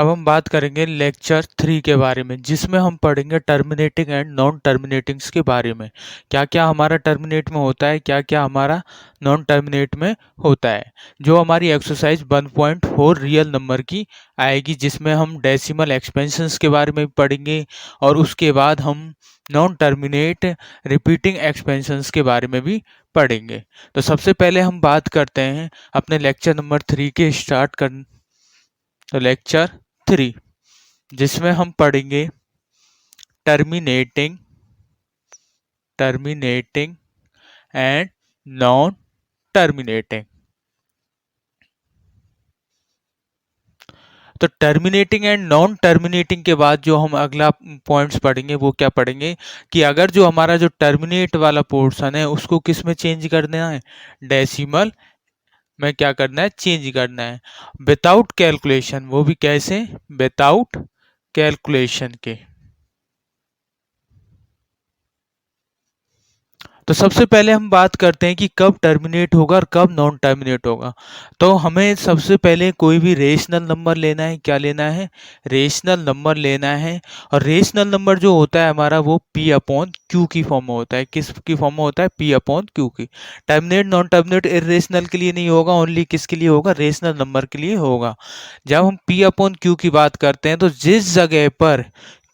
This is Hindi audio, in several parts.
अब हम बात करेंगे लेक्चर 3 के बारे में, जिसमें हम पढ़ेंगे टर्मिनेटिंग एंड नॉन टर्मिनेटिंग्स के बारे में। क्या क्या हमारा टर्मिनेट में होता है, क्या क्या हमारा नॉन टर्मिनेट में होता है। जो हमारी एक्सरसाइज 1.4 रियल नंबर की आएगी, जिसमें हम डेसिमल एक्सपेंशंस के बारे में पढ़ेंगे और उसके बाद हम नॉन टर्मिनेट रिपीटिंग एक्सपेंशंस के बारे में भी पढ़ेंगे। तो सबसे पहले हम बात करते हैं अपने लेक्चर नंबर 3 के स्टार्ट कर। तो लेक्चर 3 जिसमें हम पढ़ेंगे terminating terminating and non terminating. तो टर्मिनेटिंग एंड नॉन टर्मिनेटिंग के बाद जो हम अगला पॉइंट्स पढ़ेंगे वो क्या पढ़ेंगे कि अगर जो हमारा जो टर्मिनेट वाला पोर्शन है उसको किस में चेंज कर देना है, डेसिमल में क्या करना है, चेंज करना है विदाउट कैलकुलेशन। वो भी कैसे, विदाउट कैलकुलेशन के। तो सबसे पहले हम बात करते हैं कि कब टर्मिनेट होगा और कब नॉन टर्मिनेट होगा। तो हमें सबसे पहले कोई भी रेशनल नंबर लेना है। क्या लेना है, रेशनल नंबर लेना है। और रेशनल नंबर जो होता है हमारा वो P अपॉन Q की फॉर्म में होता है। किस की फॉर्म में होता है, P अपॉन Q की। टर्मिनेट नॉन टर्मिनेट इरेशनल के लिए नहीं होगा, ओनली किसके लिए होगा, रेशनल नंबर के लिए होगा। जब हम P अपॉन Q की बात करते हैं तो जिस जगह पर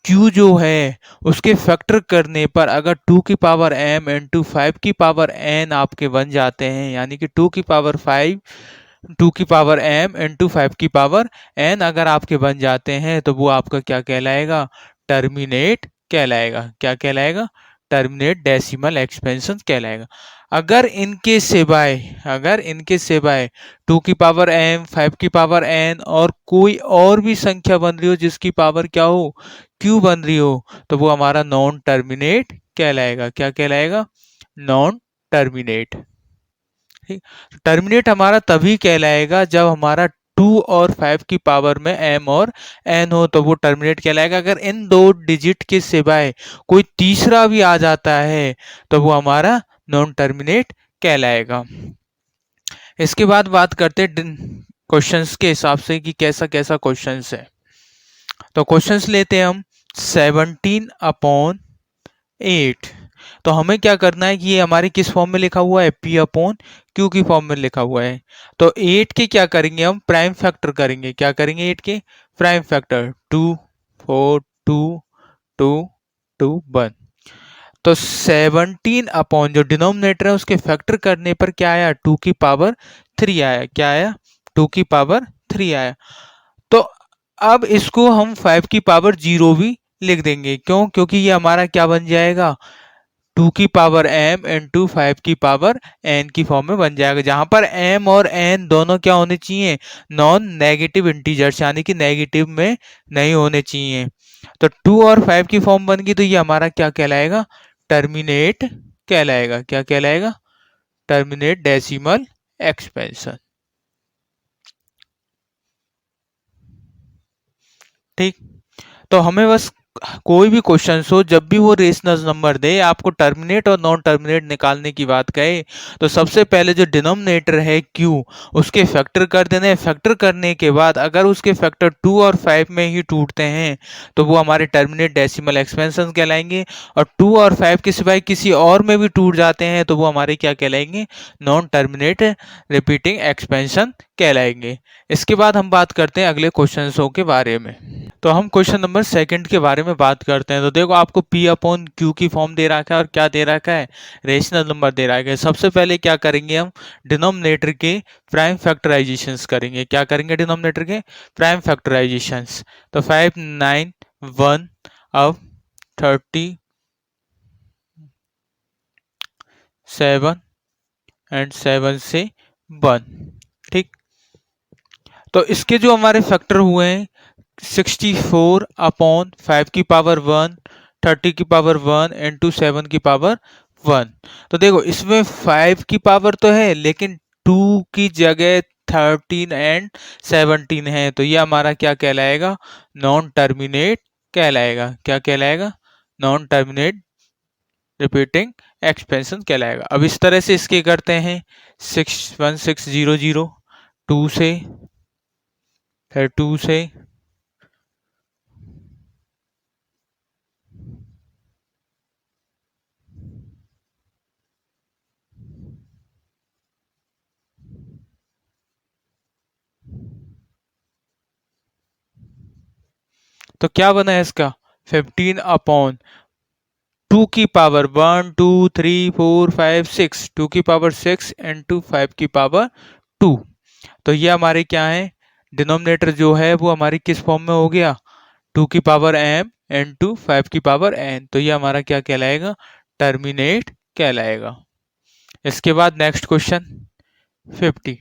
Q जो है उसके फैक्टर करने पर अगर 2 की पावर m इंटू 5 की पावर n आपके बन जाते हैं, यानी कि 2 की पावर 5 2 की पावर m इंटू 5 की पावर n अगर आपके बन जाते हैं तो वो आपका क्या कहलाएगा, टर्मिनेट कहलाएगा। क्या कहलाएगा, टर्मिनेट डेसिमल एक्सपेंशन कहलाएगा। अगर इनके सिवाय 2 की पावर m 5 की पावर n और कोई और भी संख्या बन रही हो जिसकी पावर क्या हो, q बन रही हो, तो वो हमारा नॉन टर्मिनेट कहलाएगा। क्या कहलाएगा, नॉन टर्मिनेट। ठीक, टर्मिनेट हमारा तभी कहलाएगा जब हमारा 2 और 5 की पावर में m और n हो, तो वो टर्मिनेट कहलाएगा। अगर इन दो डिजिट के सिवाय कोई तीसरा भी आ जाता है तो वो हमारा नॉन टर्मिनेट कहलाएगा। इसके बाद बात करते हैं क्वेश्चंस के हिसाब से कि कैसा कैसा क्वेश्चंस है। तो क्वेश्चंस लेते हैं हम 17 अपॉन 8। तो हमें क्या करना है कि ये हमारे किस फॉर्म में लिखा हुआ है, P अपॉन Q की फॉर्म में लिखा हुआ है। तो 8 के क्या करेंगे, हम प्राइम फैक्टर करेंगे। क्या करेंगे, 8 के प्राइम फैक्टर 2 4 2 2 2 1। तो 17 अपॉन जो डिनोमिनेटर है उसके फैक्टर करने पर क्या आया, 2 की पावर 3 आया। क्या आया, 2 की पावर 3 आया। तो अब इसको हम 5 की पावर 0 भी लिख देंगे। क्यों, क्योंकि ये हमारा क्या बन जाएगा, 2 की पावर m इंटू 5 की पावर n की फॉर्म में बन जाएगा, जहां पर m और n दोनों क्या होने चाहिए, नॉन नेगेटिव इंटीजर्स, यानी कि नेगेटिव में नहीं होने चाहिए। तो 2 और 5 की फॉर्म बन गई, तो ये हमारा क्या कहलाएगा, टर्मिनेट कहलाएगा। क्या कहलाएगा, टर्मिनेट डेसिमल एक्सपेंशन। ठीक, तो हमें बस कोई भी क्वेश्चन हो, जब भी वो रेशनल नंबर दे, आपको टर्मिनेट और नॉन टर्मिनेट निकालने की बात कहे, तो सबसे पहले जो डिनोमिनेटर है Q उसके फैक्टर कर देने। फैक्टर करने के बाद अगर उसके फैक्टर 2 और 5 में ही टूटते हैं तो वो हमारे टर्मिनेट डेसिमल एक्सपेंशन कहलाएंगे। और 2 और 5 के सिवाय किसी और में भी टूट जाते हैं तो वो हमारे क्या कहलाएंगे, नॉन टर्मिनेट रिपीटिंग एक्सपेंशन कहलाएंगे। इसके बाद हम बात करते हैं अगले क्वेश्चंसों के बारे में। तो हम क्वेश्चन नंबर 2 के बारे में बात करते हैं। तो देखो, आपको P अपॉन Q की फॉर्म दे रखा है और क्या दे रखा है, रेशनल नंबर दे रखा है। सबसे पहले क्या करेंगे, हम डिनोमिनेटर के प्राइम फैक्टराइजेशंस करेंगे। क्या करेंगे, डिनोमिनेटर के प्राइम फैक्टराइजेशंस। तो 5 9 1 अब 37 एंड 7 से 1। ठीक, तो इसके जो हमारे फैक्टर हुए हैं 64 अपॉन 5 की पावर 1 30 की पावर 1 इंटू 7 की पावर 1। तो देखो, इसमें 5 की पावर तो है लेकिन 2 की जगह 13 एंड 17 है, तो ये हमारा क्या कहलाएगा, नॉन टर्मिनेट कहलाएगा। क्या कहलाएगा, नॉन टर्मिनेट रिपीटिंग एक्सपेंशन कहलाएगा। अब इस तरह से इसके करते हैं 61600 2 से, फिर 2 से, तो क्या बना है इसका 15 अपॉन 2 की पावर 1 2 3 4 5 6, 2 की पावर 6 इंटू 5 की पावर 2। तो ये हमारे क्या है, डिनोमिनेटर जो है वो हमारी किस फॉर्म में हो गया, 2 की पावर m इंटू 5 की पावर n। तो ये हमारा क्या कहलाएगा, टर्मिनेट कहलाएगा। इसके बाद नेक्स्ट क्वेश्चन 50।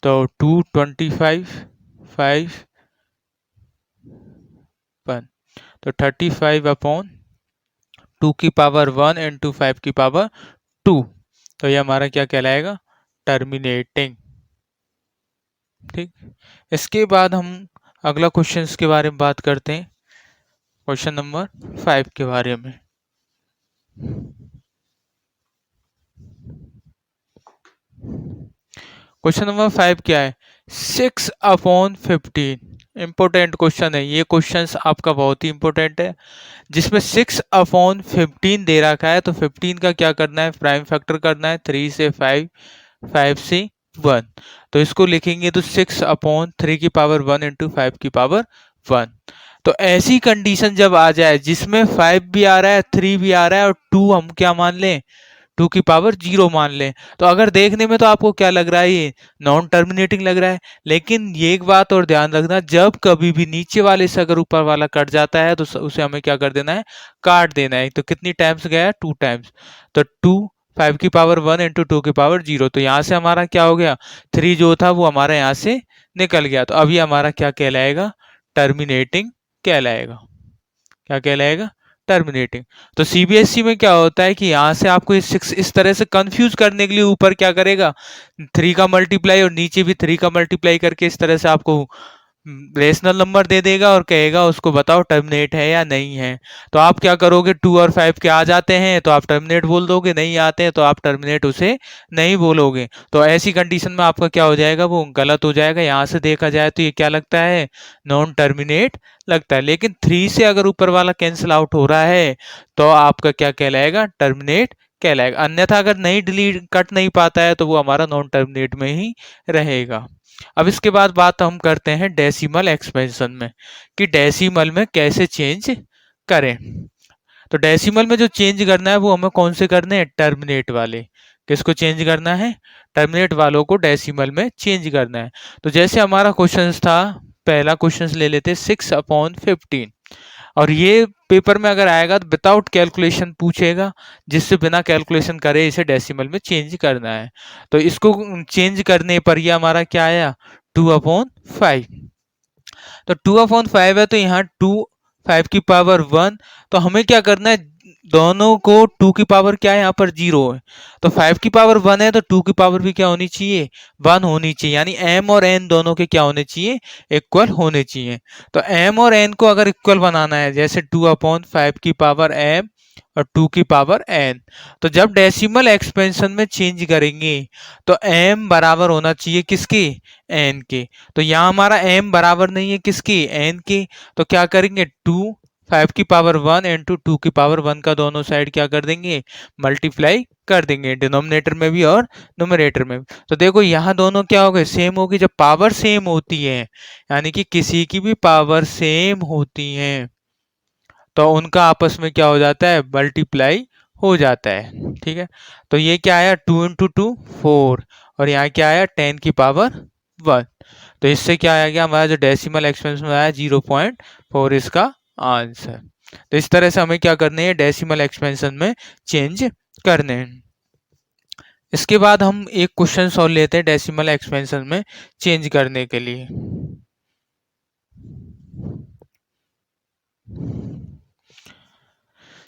तो 225 5 1, तो 35 अपॉन 2 की पावर 1 इंटू 5 की पावर 2। तो ये हमारा क्या कहलाएगा, टर्मिनेटिंग। ठीक, इसके बाद हम अगला क्वेश्चन के बारे में बात करते हैं, क्वेश्चन नंबर 5 के बारे में। क्वेश्चन नंबर 5 क्या है, 6 अपॉन 15। इंपॉर्टेंट क्वेश्चन है ये, क्वेश्चन आपका बहुत ही इंपॉर्टेंट है, जिसमें 6 अपॉन 15 दे रखा है। तो 15 का क्या करना है, प्राइम फैक्टर करना है, 3 से 5, 5 से 1। तो इसको लिखेंगे तो 6 अपॉन 3 की पावर 1 इंटू 5 की पावर 1। तो ऐसी कंडीशन जब आ जाए जिसमें 5 भी आ रहा है, 3 भी आ रहा है और 2 हम क्या मान लें, 2 की पावर 0 मान लें, तो अगर देखने में तो आपको क्या लग रहा है, ये नॉन टर्मिनेटिंग लग रहा है। लेकिन ये एक बात और ध्यान रखना, जब कभी भी नीचे वाले से अगर ऊपर वाला कट जाता है तो उसे हमें क्या कर देना है, काट देना है। तो कितनी टाइम्स गया, 2 टाइम्स। तो 2 5 की पावर 1 इंटू 2 की पावर 0। तो यहाँ से हमारा क्या हो गया, 3 जो था वो हमारा यहाँ से निकल गया। तो अभी हमारा क्या कहलाएगा, टर्मिनेटिंग कहलाएगा। क्या कहलाएगा, टर्मिनेटिंग। तो सीबीएसई में क्या होता है कि यहाँ से आपको इस तरह से कंफ्यूज करने के लिए ऊपर क्या करेगा, 3 का मल्टीप्लाई और नीचे भी 3 का मल्टीप्लाई करके इस तरह से आपको रेशनल नंबर दे देगा और कहेगा उसको बताओ टर्मिनेट है या नहीं है। तो आप क्या करोगे, 2 और 5 के आ जाते हैं तो आप टर्मिनेट बोल दोगे, नहीं आते हैं तो आप टर्मिनेट उसे नहीं बोलोगे। तो ऐसी कंडीशन में आपका क्या हो जाएगा, वो गलत हो जाएगा। यहाँ से देखा जाए तो ये क्या लगता है, नॉन टर्मिनेट लगता है। लेकिन 3 से अगर ऊपर वाला कैंसिल आउट हो रहा है तो आपका क्या कहलाएगा, टर्मिनेट कहलाएगा। अन्यथा अगर नहीं डिलीट कट नहीं पाता है तो वो हमारा नॉन टर्मिनेट में ही रहेगा। अब इसके बाद बात हम करते हैं डेसिमल एक्सपेंशन में, कि डेसिमल में कैसे चेंज करें। तो डेसिमल में जो चेंज करना है वो हमें कौन से करने हैं, टर्मिनेट वाले। किसको चेंज करना है, टर्मिनेट वालों को डेसिमल में चेंज करना है। तो जैसे हमारा क्वेश्चन था, पहला क्वेश्चन ले लेते 6 अपॉन 15, और ये पेपर में अगर आएगा तो विदाउट कैलकुलेशन पूछेगा, जिससे बिना कैलकुलेशन करे इसे डेसिमल में चेंज करना है। तो इसको चेंज करने पर ये हमारा क्या आया, 2 अपॉन 5। तो 2 अपॉन 5 है तो यहाँ 2 5 की पावर 1। तो हमें क्या करना है, दोनों को 2 की पावर क्या है, यहाँ पर 0 है। तो 5 की पावर 1 है तो 2 की पावर भी क्या होनी चाहिए, 1 होनी चाहिए। यानी m और n दोनों के क्या होने चाहिए, इक्वल होने चाहिए। तो m और n को अगर इक्वल बनाना है, जैसे 2 अपॉन 5 की पावर m और 2 की पावर n, तो जब डेसिमल एक्सपेंशन में चेंज करेंगे तो m बराबर होना चाहिए किसके, n के। तो यहाँ हमारा m बराबर नहीं है किसके, n के। तो क्या करेंगे, 2 5 की पावर 1 इंटू 2 की पावर 1 का दोनों साइड क्या कर देंगे, मल्टीप्लाई कर देंगे, डिनोमिनेटर में भी और न्यूमरेटर में भी। तो देखो यहाँ दोनों क्या हो गए, सेम होगी। जब पावर सेम होती है, यानी कि किसी की भी पावर सेम होती है, तो उनका आपस में क्या हो जाता है, मल्टीप्लाई हो जाता है। ठीक है, तो ये क्या आया, 2 इंटू 2 4, और यहाँ क्या आया, 10 की पावर 1। तो इससे क्या आ गया, हमारा जो डेसिमल एक्सपेंशन में आया 0.4 इसका आंसर। तो इस तरह से हमें क्या करने हैं, डेसिमल एक्सपेंशन में चेंज करने हैं। इसके बाद हम एक क्वेश्चन सॉल्व लेते हैं डेसिमल एक्सपेंशन में चेंज करने के लिए।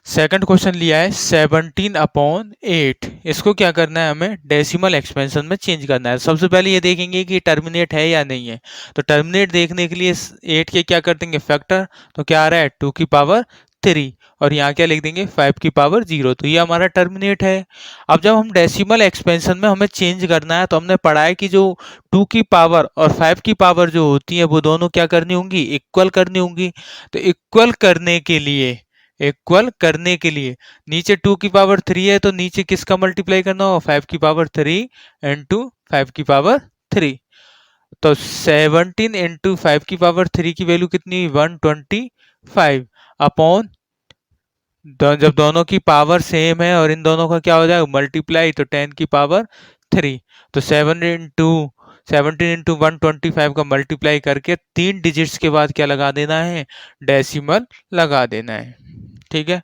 सेकंड क्वेश्चन लिया है 17 अपॉन 8। इसको क्या करना है, हमें डेसिमल एक्सपेंशन में चेंज करना है। सबसे पहले ये देखेंगे कि टर्मिनेट है या नहीं है। तो टर्मिनेट देखने के लिए 8 के क्या कर देंगे, फैक्टर। तो क्या आ रहा है, 2 की पावर 3, और यहाँ क्या लिख देंगे, 5 की पावर 0। तो ये हमारा टर्मिनेट है। अब जब हम डेसिमल एक्सपेंशन में हमें चेंज करना है, तो हमने पढ़ा है कि जो 2 की पावर और 5 की पावर जो होती है वो दोनों क्या करनी होंगी, इक्वल करनी होंगी। तो इक्वल करने के लिए नीचे 2 की पावर 3 है तो नीचे किसका मल्टीप्लाई करना होगा, 5 की पावर 3 इंटू 5 की पावर 3। तो 17 इंटू 5 की पावर 3 की वैल्यू कितनी हुई 125 अपॉन जब दोनों की पावर सेम है और इन दोनों का क्या हो जाएगा मल्टीप्लाई, तो 10 की पावर 3। तो 17 इंटू का मल्टीप्लाई करके 3 डिजिट्स के बाद क्या लगा देना है, डेसिमल लगा देना है। ठीक है,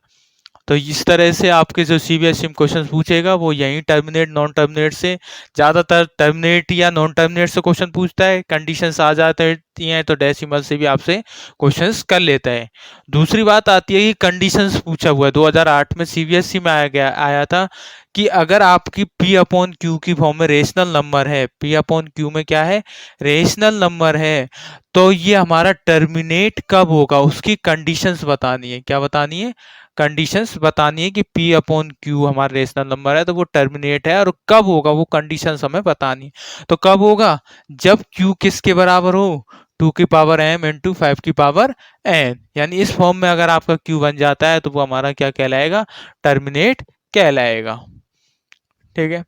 तो इस तरह से आपके जो सीबीएसई में क्वेश्चन पूछेगा वो यही टर्मिनेट नॉन टर्मिनेट से, ज़्यादातर टर्मिनेट या नॉन टर्मिनेट से क्वेश्चन पूछता है। कंडीशंस आ जाती हैं तो डेसिमल से भी आपसे क्वेश्चंस कर लेता है। दूसरी बात आती है कि कंडीशंस पूछा हुआ है 2008 में सीबीएसई में आया था कि अगर आपकी पी अपॉन क्यू की फॉर्म में रेशनल नंबर है, पी अपॉन क्यू में क्या है, रेशनल नंबर है, तो ये हमारा टर्मिनेट कब होगा उसकी कंडीशंस बतानी है। क्या बतानी है, कंडीशंस बतानी है कि P अपॉन क्यू हमारा रेशनल नंबर है तो वो टर्मिनेट है, और कब होगा वो कंडीशंस हमें बतानी है। तो कब होगा, जब Q किसके बराबर हो, 2 की पावर m इंटू 5 की पावर n, यानी इस फॉर्म में अगर आपका Q बन जाता है तो वो हमारा क्या कहलाएगा, टर्मिनेट कहलाएगा। ठीक है।